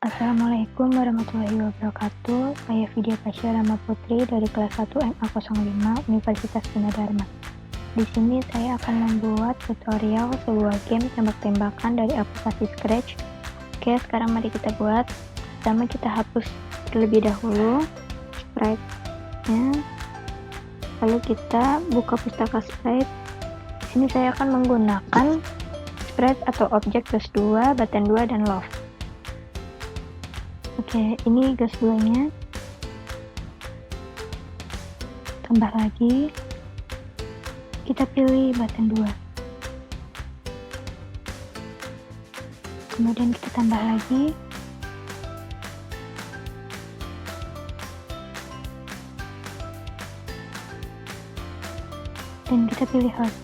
Assalamualaikum warahmatullahi wabarakatuh. Saya Vidya Tasya Rama Putri dari kelas 1 MA05 Universitas Gunadarma. Di sini saya akan membuat tutorial sebuah game tembak-tembakan dari aplikasi Scratch. Oke, sekarang mari kita buat. Pertama kita hapus terlebih dahulu sprite-nya. Lalu kita buka pustaka sprite. Di sini saya akan menggunakan sprite atau objek gas 2, button 2, dan love. Oke, ini gas 2 nya. Tambah lagi. Kita pilih button 2. Kemudian kita tambah lagi. Dan kita pilih heart.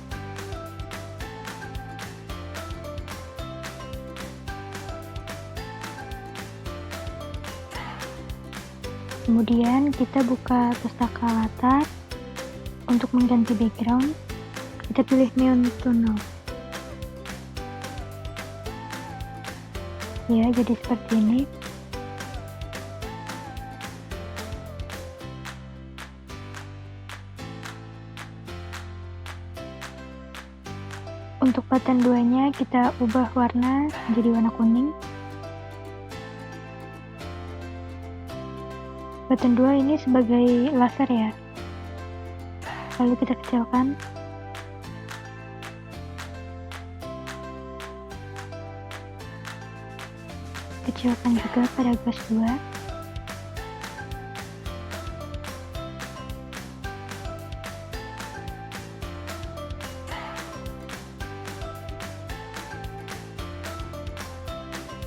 Kemudian kita buka pustaka latar. Untuk mengganti background, kita pilih neon tunnel. Ya, jadi seperti ini. Untuk button 2 nya kita ubah warna menjadi warna kuning. Button 2 ini sebagai laser ya. Lalu kita kecilkan. Kecilkan juga pada gas 2.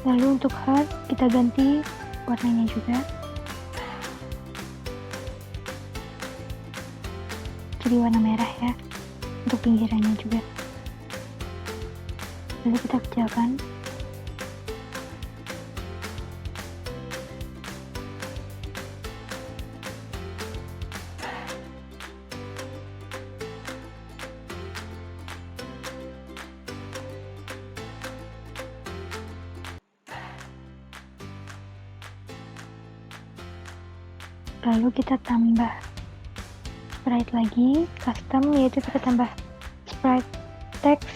Lalu untuk heart kita ganti warnanya juga. Jadi warna merah ya, untuk pinggirannya juga. Lalu kita kecilkan. Lalu kita tambah sprite lagi, custom, yaitu kita tambah sprite text.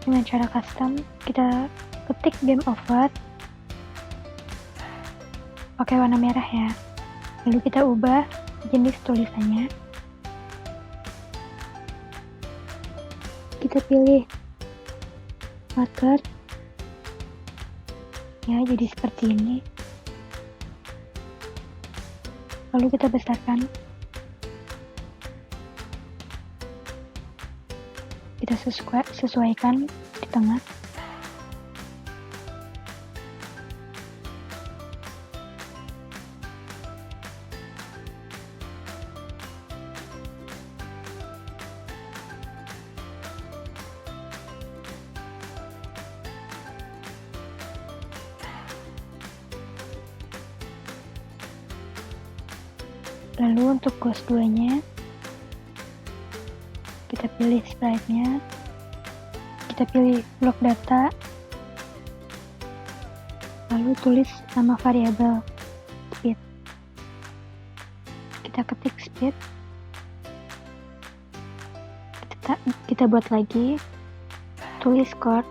Dengan cara custom, kita ketik game over pakai warna merah ya. Lalu kita ubah jenis tulisannya. Kita pilih marker. Ya, jadi seperti ini. Lalu kita besarkan. Kita sesuaikan di tengah. Lalu untuk ghost 2 nya kita pilih sprite-nya, kita pilih block data, lalu tulis nama variabel speed. Kita ketik speed, kita buat lagi, tulis chord,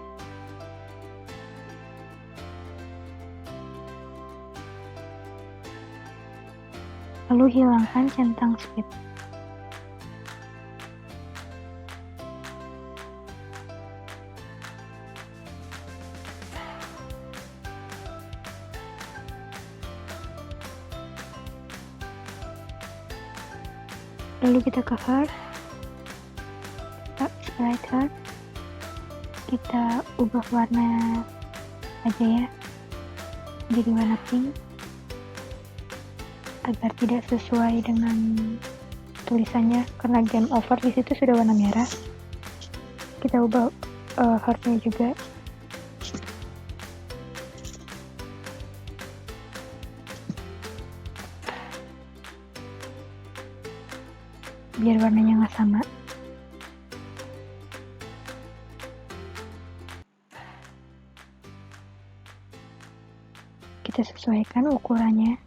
lalu hilangkan centang speed. Lalu kita ke heart, sprite heart, kita ubah warna aja ya, jadi warna pink agar tidak sesuai dengan tulisannya, karena game over di situ sudah warna merah. Kita ubah heartnya juga. Biar warnanya nggak sama. kita sesuaikan ukurannya.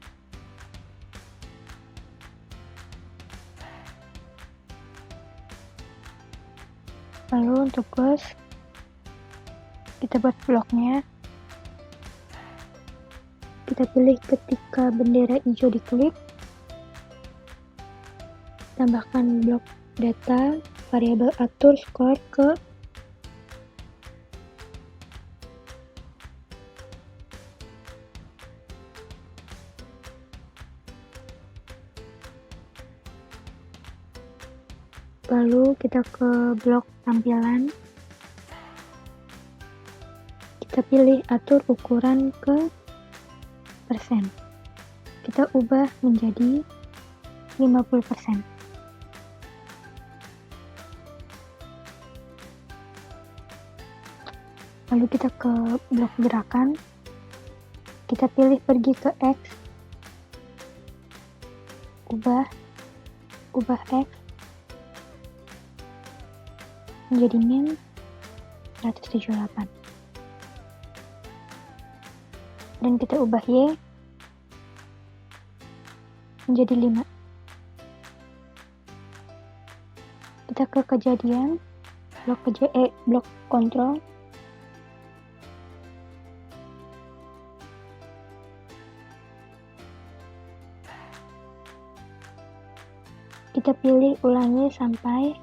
Lalu untuk ghost, kita buat bloknya. Kita pilih ketika bendera hijau diklik, tambahkan blok data, variabel atur skor ke lalu kita ke blok tampilan, kita pilih atur ukuran ke persen, kita ubah menjadi 50%. Lalu kita ke blok gerakan, kita pilih pergi ke X, ubah X menjadi min 178, dan kita ubah Y menjadi 5. Kita ke kejadian, blok kontrol, kita pilih ulangi sampai,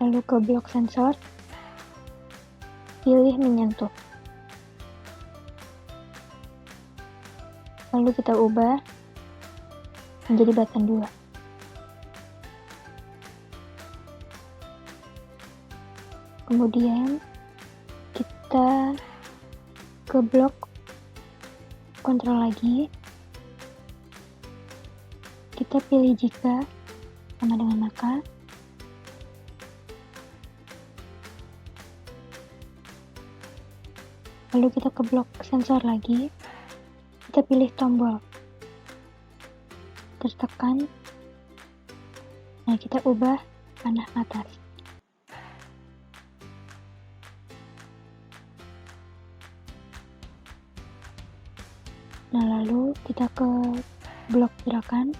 lalu ke blok sensor, pilih menyentuh, lalu kita ubah menjadi batan 2. Kemudian kita ke blok kontrol lagi, kita pilih jika sama dengan maka, lalu kita ke blok sensor lagi, kita pilih tombol tertekan, nah kita ubah panah atas. Nah lalu kita ke blok gerakan,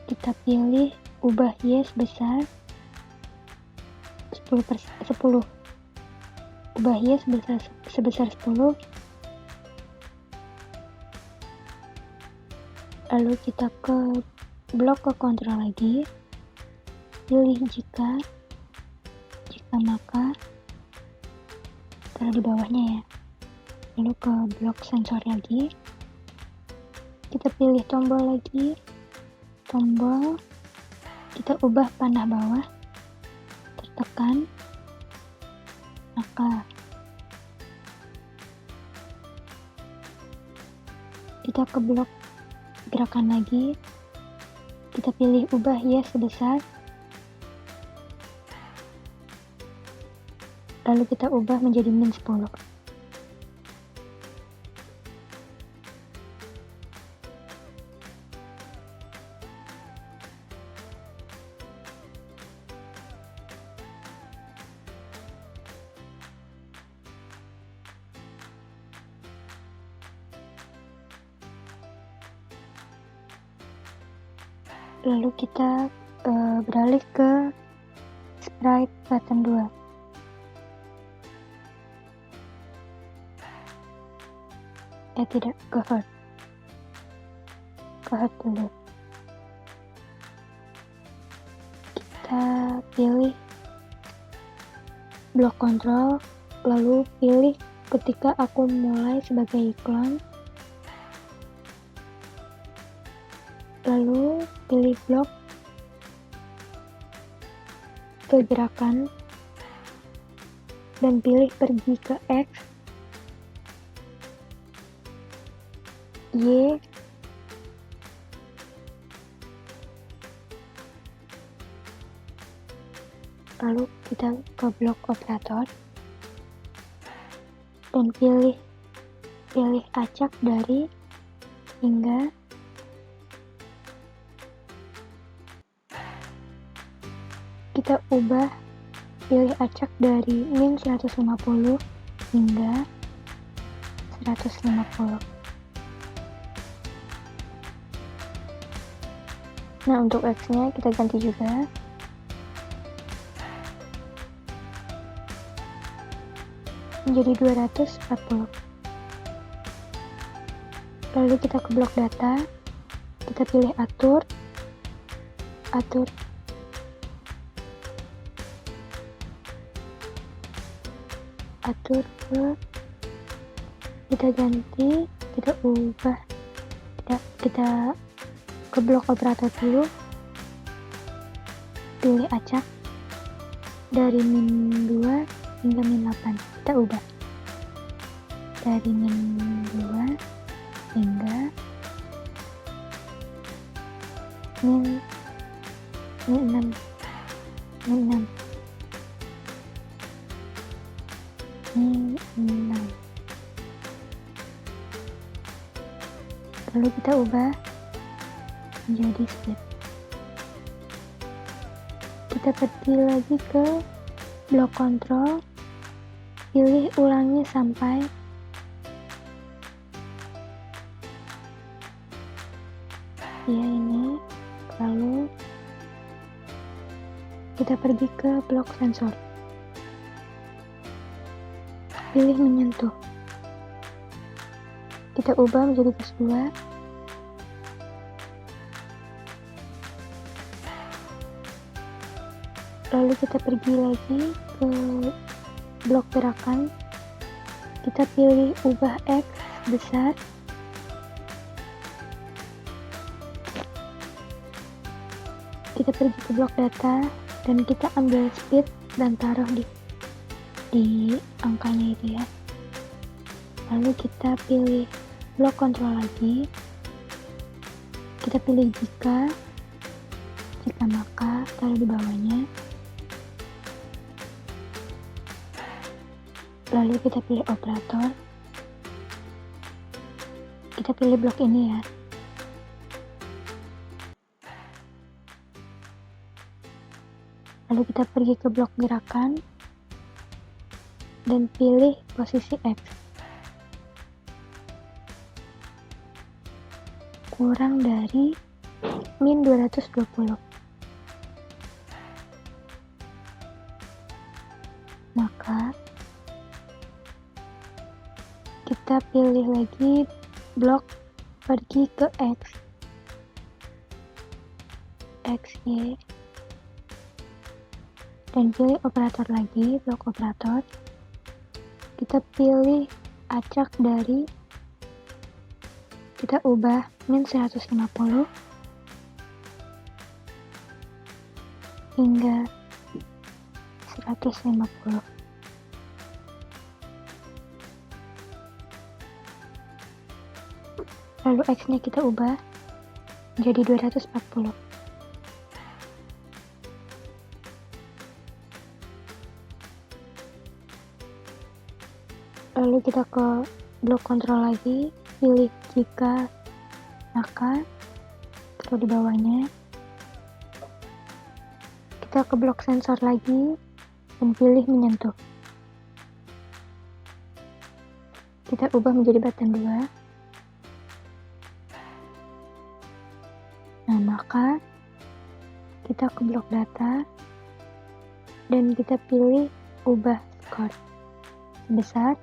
kita pilih ubah Y sebesar 10, ubah Y sebesar 10, lalu kita ke blok ke kontrol lagi, pilih jika maka, taruh di bawahnya ya, lalu ke blok sensor lagi, kita pilih tombol lagi, kita ubah panah bawah tertekan, maka kita ke blok gerakan lagi, kita pilih ubah Y sebesar, lalu kita ubah menjadi min 10. Lalu kita beralih ke sprite button 2. Tidak, ke hard dulu. Kita pilih blok kontrol, lalu pilih ketika aku mulai sebagai iklan, lalu pilih blok kegerakan dan pilih pergi ke X, Y, lalu kita ke blok operator dan pilih acak dari hingga, kita ubah pilih acak dari min 150 hingga 150. Nah, untuk X-nya kita ganti juga. Menjadi 240. Lalu kita ke blok data, kita pilih atur ke, kita ganti, kita ubah, kita ke blok operator dulu, pilih acak dari -2 hingga -8, kita ubah dari -2 hingga -6. Lalu kita ubah menjadi split. Kita pergi lagi ke blok kontrol, pilih ulangi sampai ya ini. Lalu kita pergi ke blok sensor, pilih menyentuh, kita ubah menjadi gas 2. Lalu kita pergi lagi ke blok gerakan, kita pilih ubah X besar, kita pergi ke blok data dan kita ambil speed dan taruh di angkanya itu ya. Lalu kita pilih blok kontrol lagi, kita pilih jika maka taruh di bawahnya. Lalu kita pilih operator, kita pilih blok ini ya. Lalu kita pergi ke blok gerakan dan pilih posisi X, kurang dari -220. Maka kita pilih lagi blok, pergi ke XY dan pilih operator lagi, blok operator. Kita pilih acak dari, kita ubah -150 hingga 150. Lalu X-nya kita ubah jadi 240. Lalu kita ke blok kontrol lagi, pilih jika maka, taruh di bawahnya. Kita ke blok sensor lagi dan pilih menyentuh. Kita ubah menjadi button 2. Nah, maka kita ke blok data dan kita pilih ubah skor sebesar,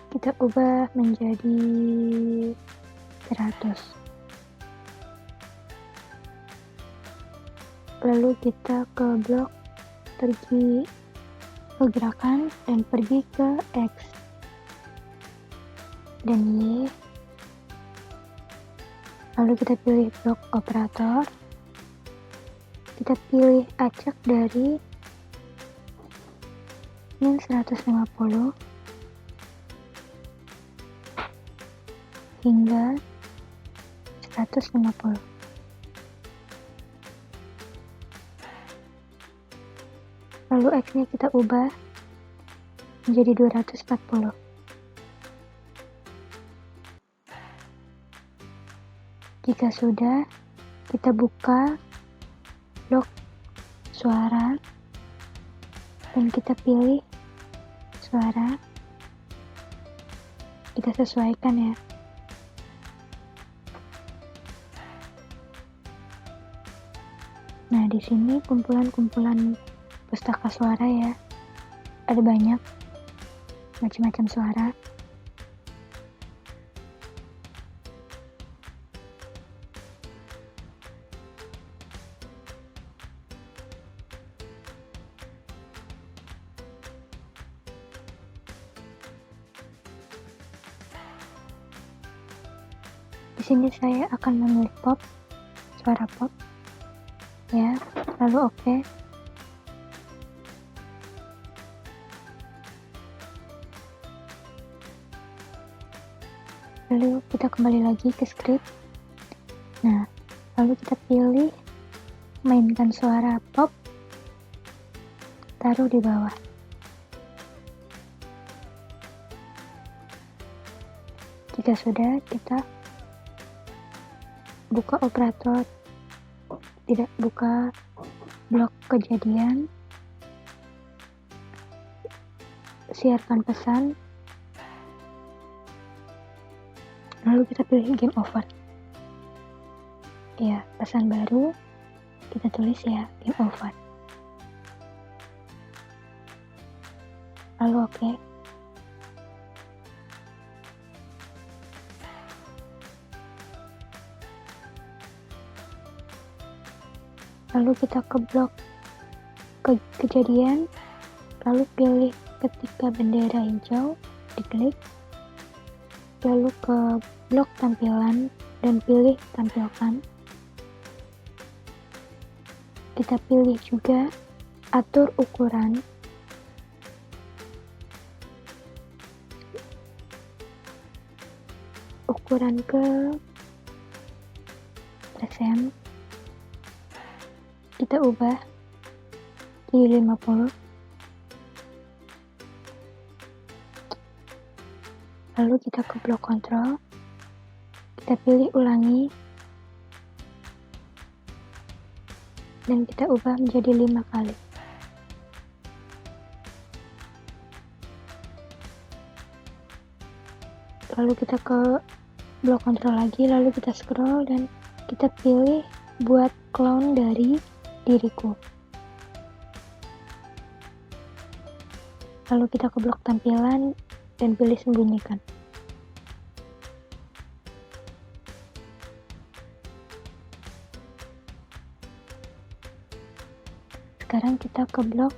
kita ubah menjadi 100. Lalu kita ke blok, pergi ke gerakan dan pergi ke X dan Y. Lalu kita pilih blok operator, kita pilih acak dari -150 hingga 150. Lalu X-nya kita ubah menjadi 240. Jika sudah, kita buka blok suara dan kita pilih suara, kita sesuaikan ya. Nah, di sini kumpulan-kumpulan pustaka suara ya. Ada banyak macam-macam suara. Di sini saya akan memilih pop, suara pop. Ya, lalu oke. Lalu kita kembali lagi ke script. Nah, lalu kita pilih mainkan suara pop, taruh di bawah. Jika sudah, kita buka operator, tidak buka blok kejadian, siarkan pesan, lalu kita pilih game over. Ya, pesan baru kita tulis ya, game over. Lalu oke. Lalu kita ke blok kejadian, lalu pilih ketika bendera hijau, diklik, lalu ke blok tampilan dan pilih tampilkan. Kita pilih juga atur ukuran, ke persen. Kita ubah jadi 50. Lalu kita ke blok kontrol, kita pilih ulangi, dan kita ubah menjadi 5 kali. Lalu kita ke blok kontrol lagi, lalu kita scroll dan kita pilih buat clone dari diriku. Lalu kita ke blok tampilan dan pilih sembunyikan. Sekarang kita ke blok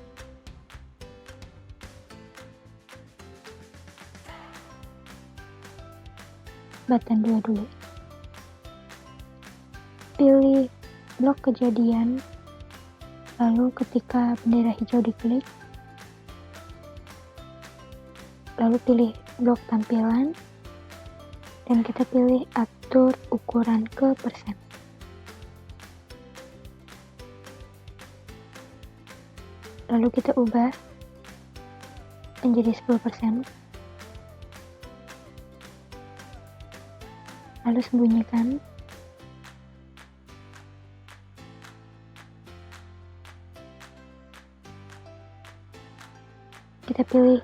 button 2 dulu. Pilih blok kejadian, lalu ketika bendera hijau diklik, lalu pilih blok tampilan, dan kita pilih atur ukuran ke persen. Lalu kita ubah menjadi 10%. Lalu sembunyikan. Kita pilih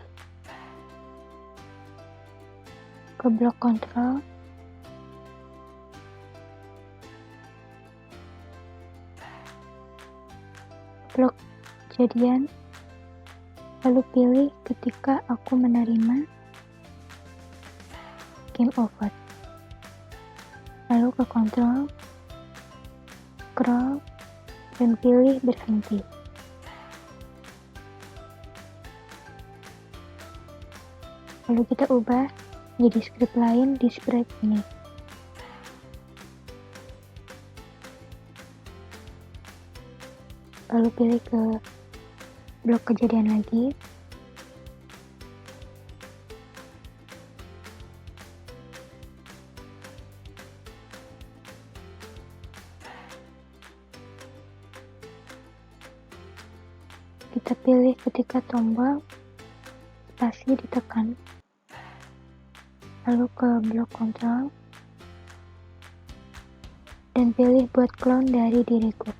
ke blok kontrol, blok kejadian, lalu pilih ketika aku menerima, game over. Lalu ke kontrol, scroll, dan pilih berhenti. Lalu kita ubah jadi script lain di spread ini. Lalu pilih ke blok kejadian lagi. Kita pilih ketika tombol spasi ditekan. Lalu ke blok kontrol dan pilih buat clone dari diriku.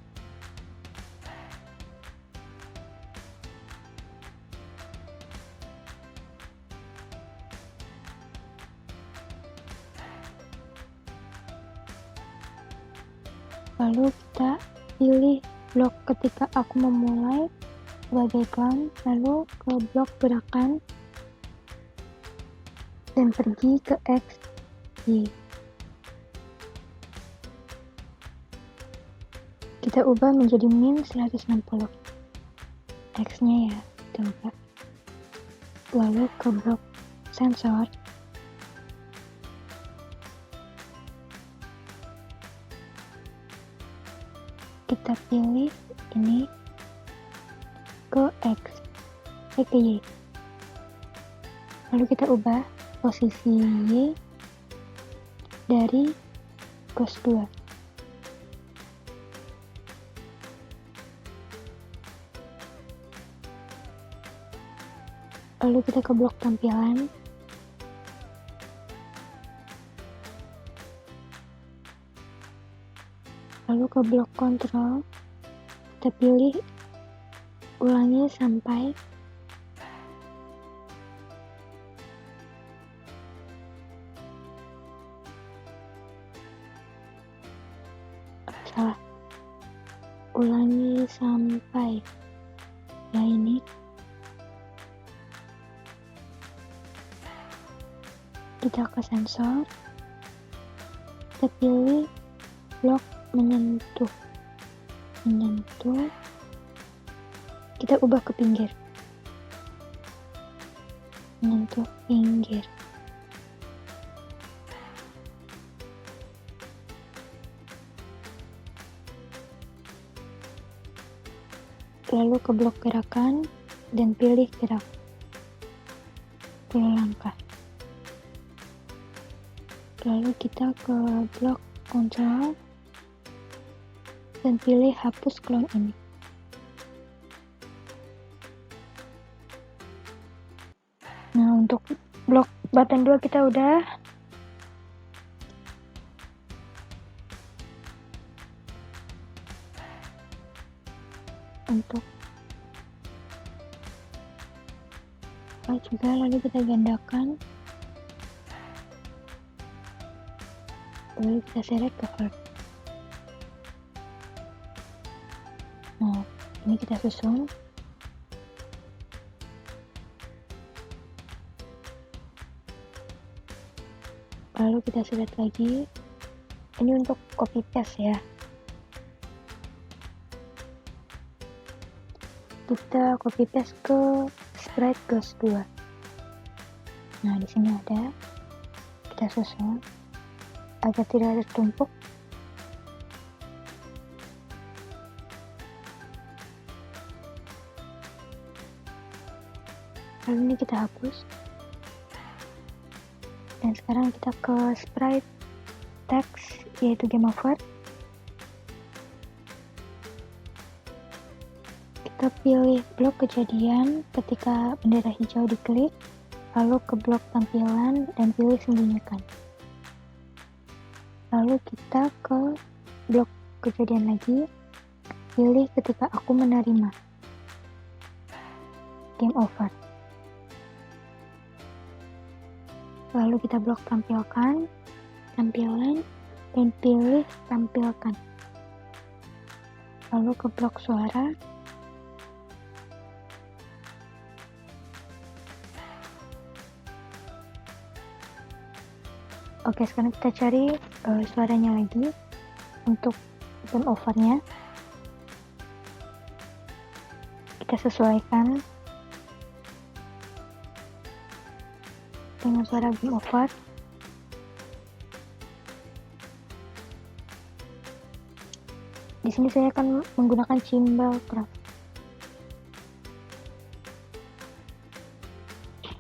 Lalu kita pilih blok ketika aku memulai sebagai clown, lalu ke blok gerakan dan pergi ke X, Y. Kita ubah menjadi min 160. X-nya ya, kita ubah. Lalu ke blok sensor. Kita pilih ini ke X, ke Y. Lalu kita ubah posisi Y dari cos 2. Lalu kita ke blok tampilan. Lalu ke blok kontrol. Kita pilih ulangi sampai ulangi sampai ya ini. Kita ke sensor, kita pilih blok menyentuh, kita ubah ke pinggir, menyentuh pinggir. Lalu ke blok gerakan dan pilih gerak 10 langkah. Lalu kita ke blok kontrol dan pilih hapus clone ini. Nah, untuk blok button 2 kita udah. Untuk juga lalu kita gandakan. Lalu kita seret ke first. Nah, ini kita susun. Lalu kita seret lagi. Ini untuk copy paste ya. Kita copy paste ke sprite Ghost 2. Nah, di sini ada. Kita susun agar tidak tertumpuk. Lalu ini kita hapus. Dan sekarang kita ke sprite text, yaitu game over. Kita pilih blok kejadian ketika bendera hijau diklik, lalu ke blok tampilan dan pilih sembunyikan. Lalu kita ke blok kejadian lagi, pilih ketika aku menerima, game over. Lalu kita blok tampilan, dan pilih tampilkan. Lalu ke blok suara, oke, sekarang kita cari suaranya lagi untuk game overnya. Kita sesuaikan dengan suara game over. Di sini saya akan menggunakan cymbal craft.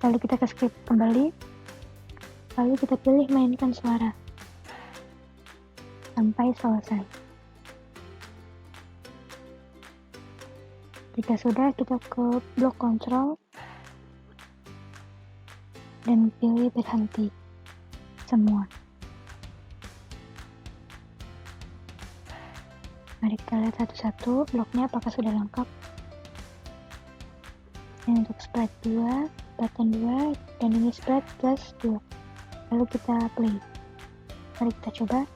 Lalu kita ke script kembali. Lalu kita pilih mainkan suara sampai selesai. Jika sudah, kita ke blok kontrol dan pilih berhenti semua. Mari kita lihat satu-satu bloknya apakah sudah lengkap. Ini untuk sprite 2, button 2, dan ini sprite plus 2. Lalu kita play. Mari kita coba.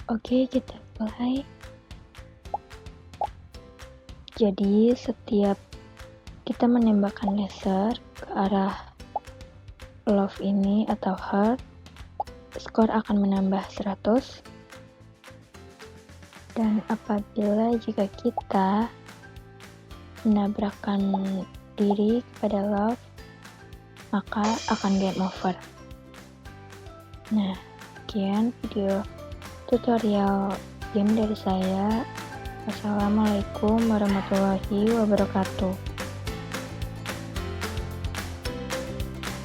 Oke, kita mulai. Jadi, setiap kita menembakkan laser ke arah love ini atau heart, skor akan menambah 100. Dan apabila jika kita menabrakkan diri kepada love, maka akan game over. Nah, sekian video tutorial game dari saya. Wassalamualaikum warahmatullahi wabarakatuh.